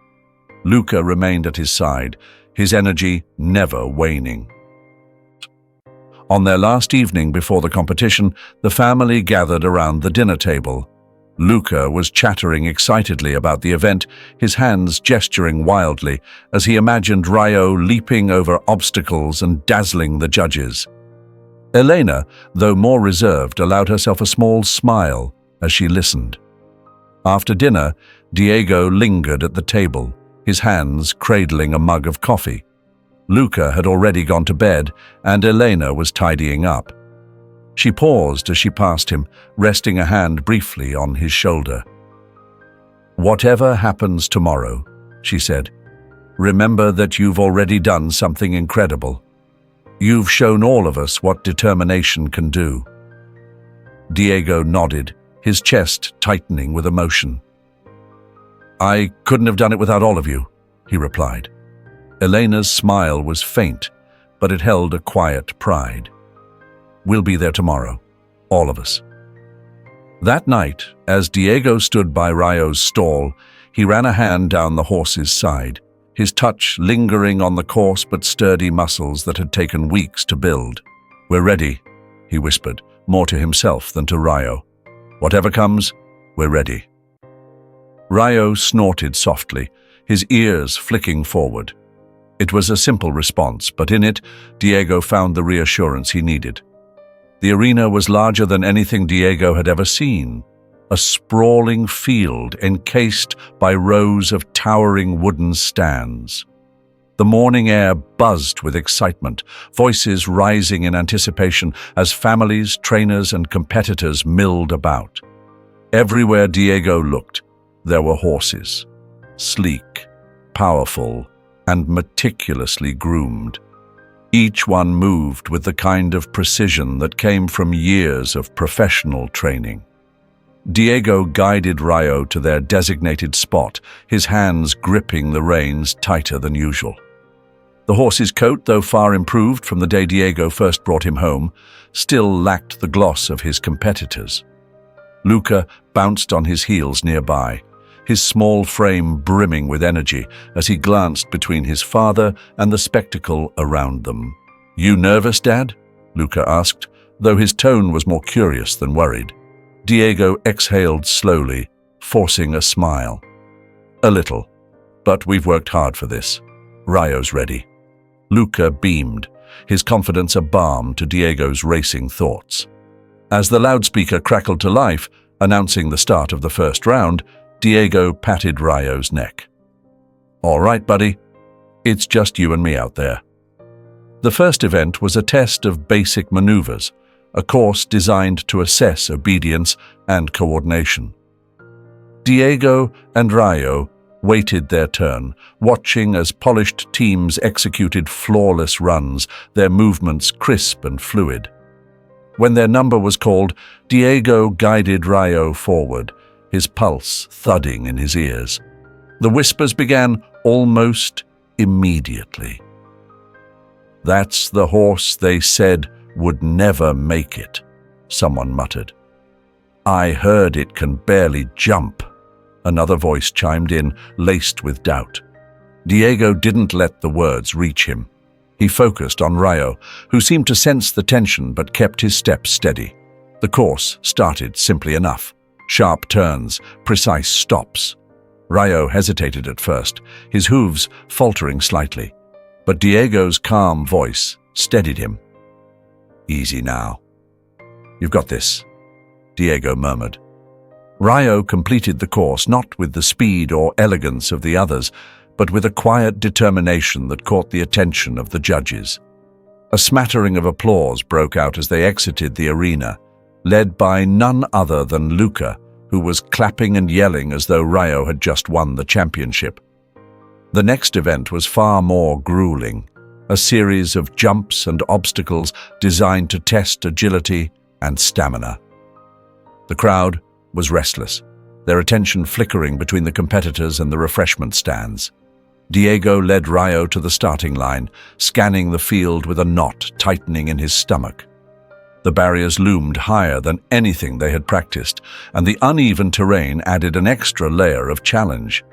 Luca remained at his side, his energy never waning. On their last evening before the competition, the family gathered around the dinner table. Luca was chattering excitedly about the event, his hands gesturing wildly as he imagined Rayo leaping over obstacles and dazzling the judges. Elena, though more reserved, allowed herself a small smile as she listened. After dinner, Diego lingered at the table, his hands cradling a mug of coffee. Luca had already gone to bed, and Elena was tidying up. She paused as she passed him, resting a hand briefly on his shoulder. "Whatever happens tomorrow," she said, "remember that you've already done something incredible. You've shown all of us what determination can do." Diego nodded, his chest tightening with emotion. "I couldn't have done it without all of you," he replied. Elena's smile was faint, but it held a quiet pride. "We'll be there tomorrow, all of us." That night, as Diego stood by Rayo's stall, he ran a hand down the horse's side, his touch lingering on the coarse but sturdy muscles that had taken weeks to build. "We're ready," he whispered, more to himself than to Rayo. "Whatever comes, we're ready." Rayo snorted softly, his ears flicking forward. It was a simple response, but in it, Diego found the reassurance he needed. The arena was larger than anything Diego had ever seen, a sprawling field encased by rows of towering wooden stands. The morning air buzzed with excitement, voices rising in anticipation as families, trainers, and competitors milled about. Everywhere Diego looked, there were horses, sleek, powerful, and meticulously groomed. Each one moved with the kind of precision that came from years of professional training. Diego guided Rayo to their designated spot, his hands gripping the reins tighter than usual. The horse's coat, though far improved from the day Diego first brought him home, still lacked the gloss of his competitors. Luca bounced on his heels nearby, his small frame brimming with energy as he glanced between his father and the spectacle around them. "You nervous, Dad?" Luca asked, though his tone was more curious than worried. Diego exhaled slowly, forcing a smile. "A little, but we've worked hard for this. Rayo's ready." Luca beamed, his confidence a balm to Diego's racing thoughts. As the loudspeaker crackled to life, announcing the start of the first round, Diego patted Rayo's neck. "All right, buddy. It's just you and me out there." The first event was a test of basic maneuvers, a course designed to assess obedience and coordination. Diego and Rayo waited their turn, watching as polished teams executed flawless runs, their movements crisp and fluid. When their number was called, Diego guided Rayo forward, his pulse thudding in his ears. The whispers began almost immediately. "That's the horse they said would never make it," someone muttered. "I heard it can barely jump," another voice chimed in, laced with doubt. Diego didn't let the words reach him. He focused on Rayo, who seemed to sense the tension but kept his steps steady. The course started simply enough. Sharp turns, precise stops. Rayo hesitated at first, his hooves faltering slightly, but Diego's calm voice steadied him. "Easy now. You've got this," Diego murmured. Rayo completed the course not with the speed or elegance of the others, but with a quiet determination that caught the attention of the judges. A smattering of applause broke out as they exited the arena, led by none other than Luca, who was clapping and yelling as though Rayo had just won the championship. The next event was far more grueling, a series of jumps and obstacles designed to test agility and stamina. The crowd was restless, their attention flickering between the competitors and the refreshment stands. Diego led Rayo to the starting line, scanning the field with a knot tightening in his stomach. The barriers loomed higher than anything they had practiced, and the uneven terrain added an extra layer of challenge.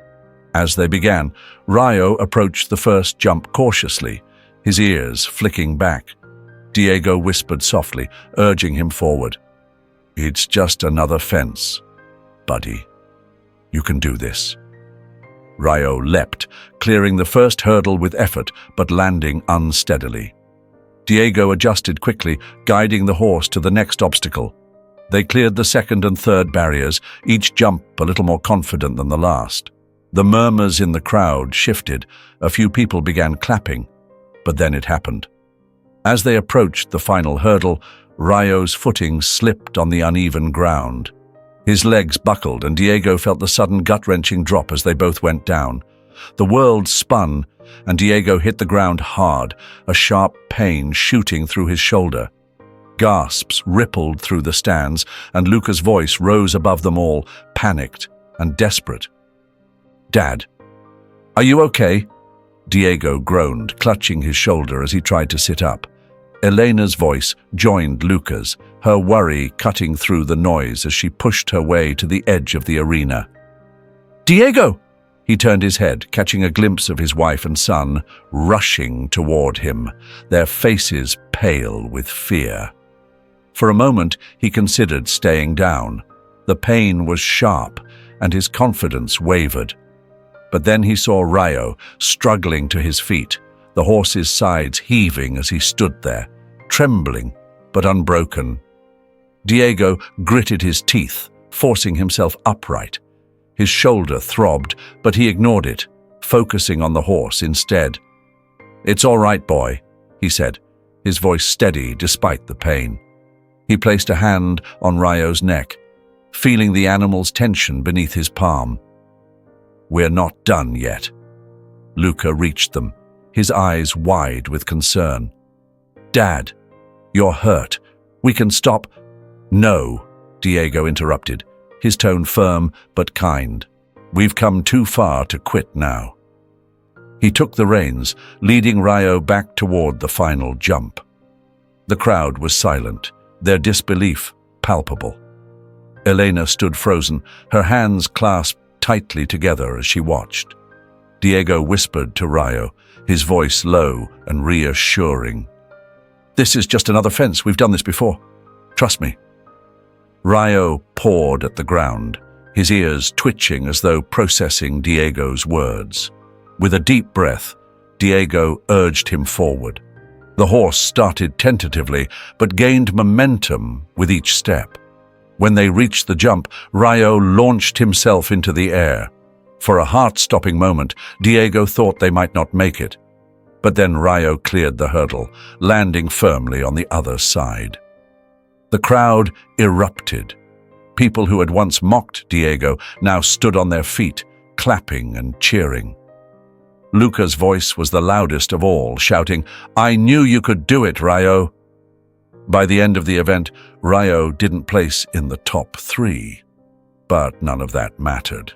As they began, Rayo approached the first jump cautiously, his ears flicking back. Diego whispered softly, urging him forward. "It's just another fence, buddy. You can do this." Rayo leapt, clearing the first hurdle with effort, but landing unsteadily. Diego adjusted quickly, guiding the horse to the next obstacle. They cleared the second and third barriers, each jump a little more confident than the last. The murmurs in the crowd shifted. A few people began clapping, but then it happened. As they approached the final hurdle, Rayo's footing slipped on the uneven ground. His legs buckled, and Diego felt the sudden gut-wrenching drop as they both went down. The world spun, and Diego hit the ground hard, a sharp pain shooting through his shoulder. Gasps rippled through the stands, and Luca's voice rose above them all, panicked and desperate. "Dad, are you okay?" Diego groaned, clutching his shoulder as he tried to sit up. Elena's voice joined Luca's, her worry cutting through the noise as she pushed her way to the edge of the arena. "Diego!" He turned his head, catching a glimpse of his wife and son rushing toward him, their faces pale with fear. For a moment, he considered staying down. The pain was sharp, and his confidence wavered. But then he saw Rayo struggling to his feet, the horse's sides heaving as he stood there, trembling but unbroken. Diego gritted his teeth, forcing himself upright. His shoulder throbbed, but he ignored it, focusing on the horse instead. "It's all right, boy," he said, his voice steady despite the pain. He placed a hand on Rayo's neck, feeling the animal's tension beneath his palm. "We're not done yet." Luca reached them, his eyes wide with concern. "Dad, you're hurt. We can stop—" "No," Diego interrupted, his tone firm but kind. "We've come too far to quit now." He took the reins, leading Rayo back toward the final jump. The crowd was silent, their disbelief palpable. Elena stood frozen, her hands clasped tightly together as she watched. Diego whispered to Rayo, his voice low and reassuring. "This is just another fence. We've done this before. Trust me." Rayo pawed at the ground, his ears twitching as though processing Diego's words. With a deep breath, Diego urged him forward. The horse started tentatively, but gained momentum with each step. When they reached the jump, Rayo launched himself into the air. For a heart-stopping moment, Diego thought they might not make it. But then Rayo cleared the hurdle, landing firmly on the other side. The crowd erupted. People who had once mocked Diego now stood on their feet, clapping and cheering. Luca's voice was the loudest of all, shouting, "I knew you could do it, Rayo!" By the end of the event, Rayo didn't place in the top 3, but none of that mattered.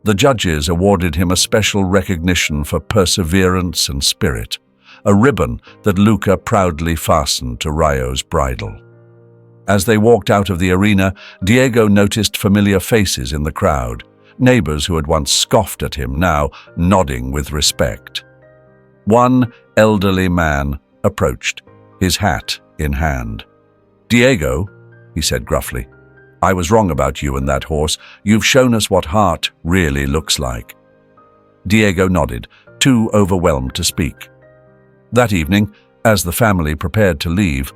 The judges awarded him a special recognition for perseverance and spirit, a ribbon that Luca proudly fastened to Rayo's bridle. As they walked out of the arena, Diego noticed familiar faces in the crowd, neighbors who had once scoffed at him now nodding with respect. One elderly man approached, his hat in hand. "Diego," he said gruffly. "I was wrong about you and that horse. You've shown us what heart really looks like." Diego nodded, too overwhelmed to speak. That evening, as the family prepared to leave,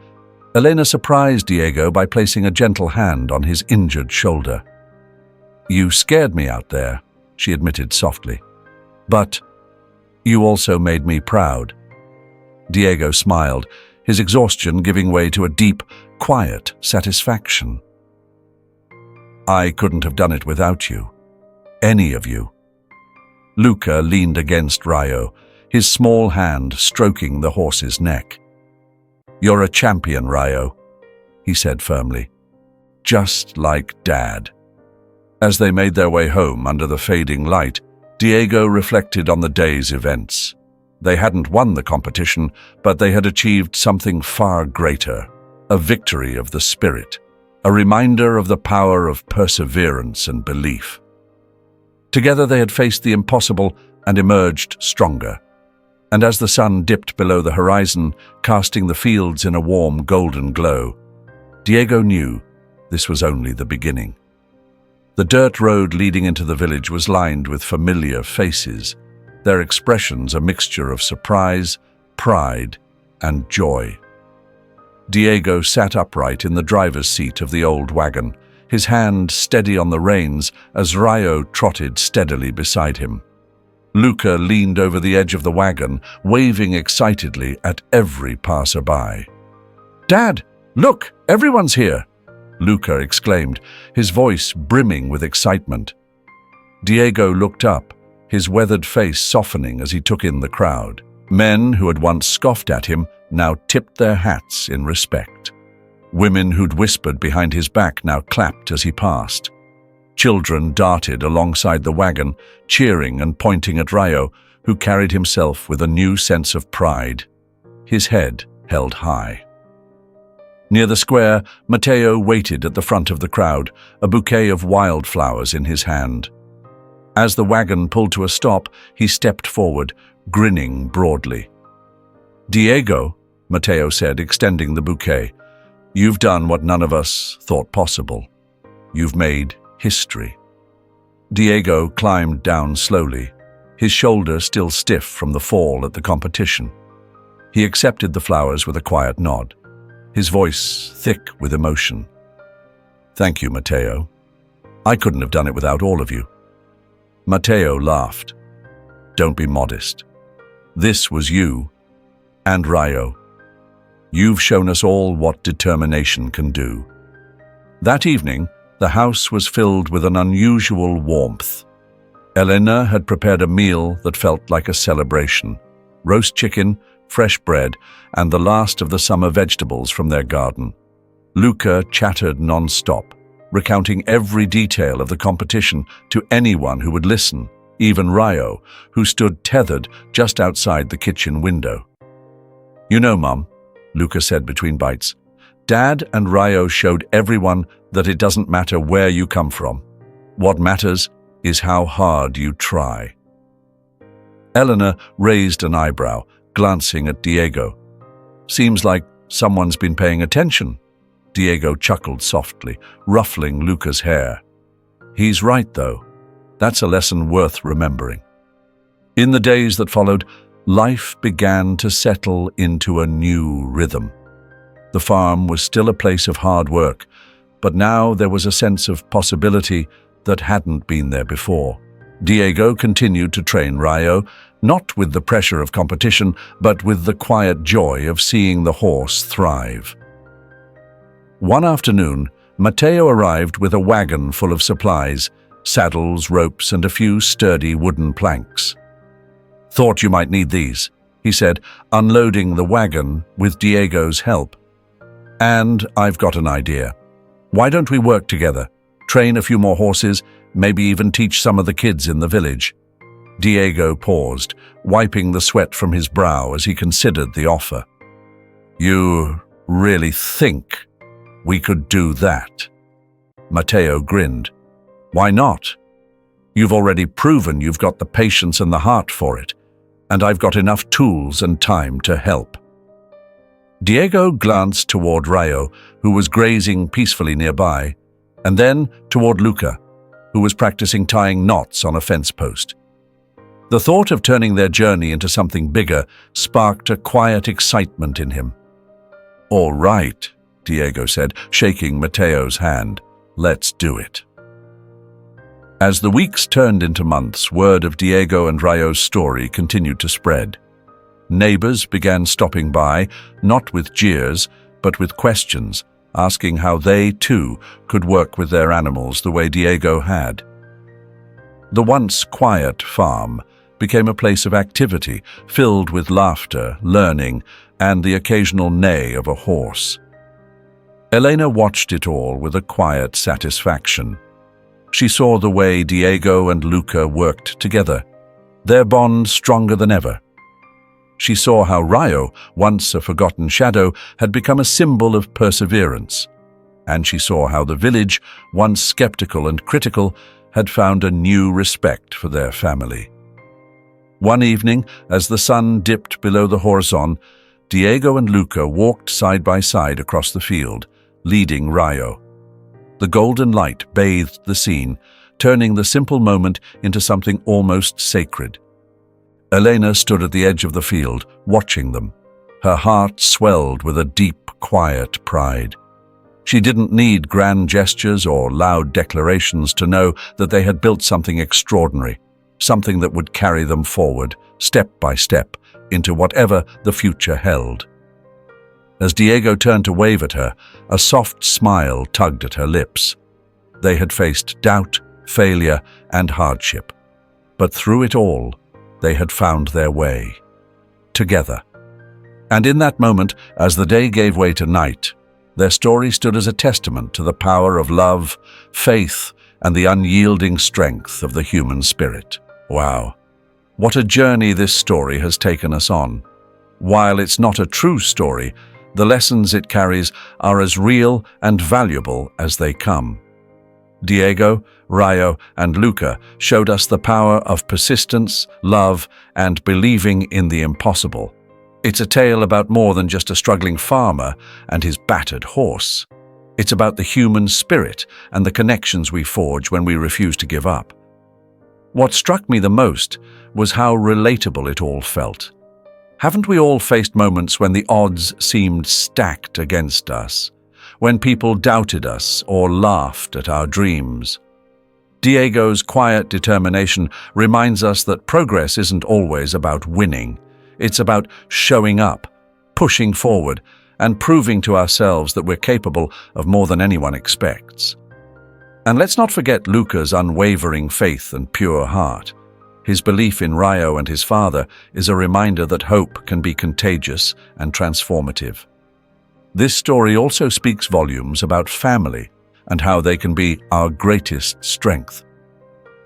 Elena surprised Diego by placing a gentle hand on his injured shoulder. "You scared me out there," she admitted softly. "But you also made me proud." Diego smiled, his exhaustion giving way to a deep, quiet satisfaction. "I couldn't have done it without you. Any of you." Luca leaned against Rayo, his small hand stroking the horse's neck. "You're a champion, Rayo," he said firmly. "Just like Dad." As they made their way home under the fading light, Diego reflected on the day's events. They hadn't won the competition, but they had achieved something far greater, a victory of the spirit, a reminder of the power of perseverance and belief. Together they had faced the impossible and emerged stronger. And as the sun dipped below the horizon, casting the fields in a warm golden glow, Diego knew this was only the beginning. The dirt road leading into the village was lined with familiar faces, their expressions a mixture of surprise, pride, and joy. Diego sat upright in the driver's seat of the old wagon, his hand steady on the reins as Rayo trotted steadily beside him. Luca leaned over the edge of the wagon, waving excitedly at every passerby. "Dad, look, everyone's here!" Luca exclaimed, his voice brimming with excitement. Diego looked up, his weathered face softening as he took in the crowd. Men who had once scoffed at him now tipped their hats in respect. Women who'd whispered behind his back now clapped as he passed. Children darted alongside the wagon, cheering and pointing at Rayo, who carried himself with a new sense of pride, his head held high. Near the square, Matteo waited at the front of the crowd, a bouquet of wildflowers in his hand. As the wagon pulled to a stop, he stepped forward, grinning broadly. "Diego," Matteo said, extending the bouquet, "you've done what none of us thought possible. You've made history." Diego climbed down slowly, his shoulder still stiff from the fall at the competition. He accepted the flowers with a quiet nod, his voice thick with emotion. "Thank you, Matteo. I couldn't have done it without all of you." Matteo laughed. "Don't be modest. This was you and Rayo. You've shown us all what determination can do." That evening, the house was filled with an unusual warmth. Elena had prepared a meal that felt like a celebration: roast chicken, fresh bread, and the last of the summer vegetables from their garden. Luca chattered non-stop, recounting every detail of the competition to anyone who would listen, even Rayo, who stood tethered just outside the kitchen window. "You know, Mum," Luca said between bites, "Dad and Rayo showed everyone that it doesn't matter where you come from. What matters is how hard you try." Elena raised an eyebrow, glancing at Diego. "Seems like someone's been paying attention." Diego chuckled softly, ruffling Luca's hair. "He's right, though. That's a lesson worth remembering." In the days that followed, life began to settle into a new rhythm. The farm was still a place of hard work, but now there was a sense of possibility that hadn't been there before. Diego continued to train Rayo, not with the pressure of competition, but with the quiet joy of seeing the horse thrive. One afternoon, Matteo arrived with a wagon full of supplies, saddles, ropes, and a few sturdy wooden planks. "Thought you might need these," he said, unloading the wagon with Diego's help. "And I've got an idea. Why don't we work together, train a few more horses, maybe even teach some of the kids in the village?" Diego paused, wiping the sweat from his brow as he considered the offer. "You really think we could do that?" Matteo grinned. "Why not? You've already proven you've got the patience and the heart for it, and I've got enough tools and time to help." Diego glanced toward Rayo, who was grazing peacefully nearby, and then toward Luca, who was practicing tying knots on a fence post. The thought of turning their journey into something bigger sparked a quiet excitement in him. "All right," Diego said, shaking Mateo's hand. "Let's do it." As the weeks turned into months, word of Diego and Rayo's story continued to spread. Neighbors began stopping by, not with jeers, but with questions, asking how they, too, could work with their animals the way Diego had. The once quiet farm became a place of activity, filled with laughter, learning, and the occasional neigh of a horse. Elena watched it all with a quiet satisfaction. She saw the way Diego and Luca worked together, their bond stronger than ever. She saw how Rayo, once a forgotten shadow, had become a symbol of perseverance. And she saw how the village, once skeptical and critical, had found a new respect for their family. One evening, as the sun dipped below the horizon, Diego and Luca walked side by side across the field, leading Rayo. The golden light bathed the scene, turning the simple moment into something almost sacred. Elena stood at the edge of the field, watching them. Her heart swelled with a deep, quiet pride. She didn't need grand gestures or loud declarations to know that they had built something extraordinary, something that would carry them forward, step by step, into whatever the future held. As Diego turned to wave at her, a soft smile tugged at her lips. They had faced doubt, failure, and hardship. But through it all, they had found their way. Together. And in that moment, as the day gave way to night, their story stood as a testament to the power of love, faith, and the unyielding strength of the human spirit. Wow. What a journey this story has taken us on. While it's not a true story, the lessons it carries are as real and valuable as they come. Diego, Rayo, and Luca showed us the power of persistence, love, and believing in the impossible. It's a tale about more than just a struggling farmer and his battered horse. It's about the human spirit and the connections we forge when we refuse to give up. What struck me the most was how relatable it all felt. Haven't we all faced moments when the odds seemed stacked against us, when people doubted us or laughed at our dreams? Diego's quiet determination reminds us that progress isn't always about winning. It's about showing up, pushing forward, and proving to ourselves that we're capable of more than anyone expects. And let's not forget Luca's unwavering faith and pure heart. His belief in Rayo and his father is a reminder that hope can be contagious and transformative. This story also speaks volumes about family and how they can be our greatest strength.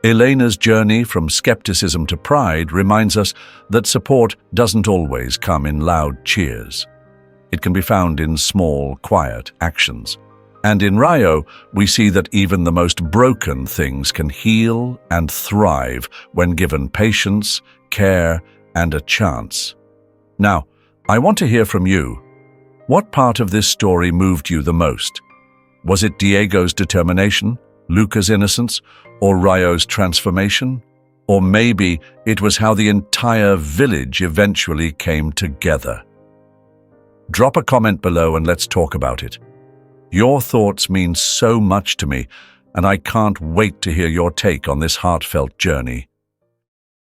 Elena's journey from skepticism to pride reminds us that support doesn't always come in loud cheers. It can be found in small, quiet actions. And in Rayo, we see that even the most broken things can heal and thrive when given patience, care, and a chance. Now, I want to hear from you. What part of this story moved you the most? Was it Diego's determination, Luca's innocence, or Rayo's transformation? Or maybe it was how the entire village eventually came together. Drop a comment below and let's talk about it. Your thoughts mean so much to me, and I can't wait to hear your take on this heartfelt journey.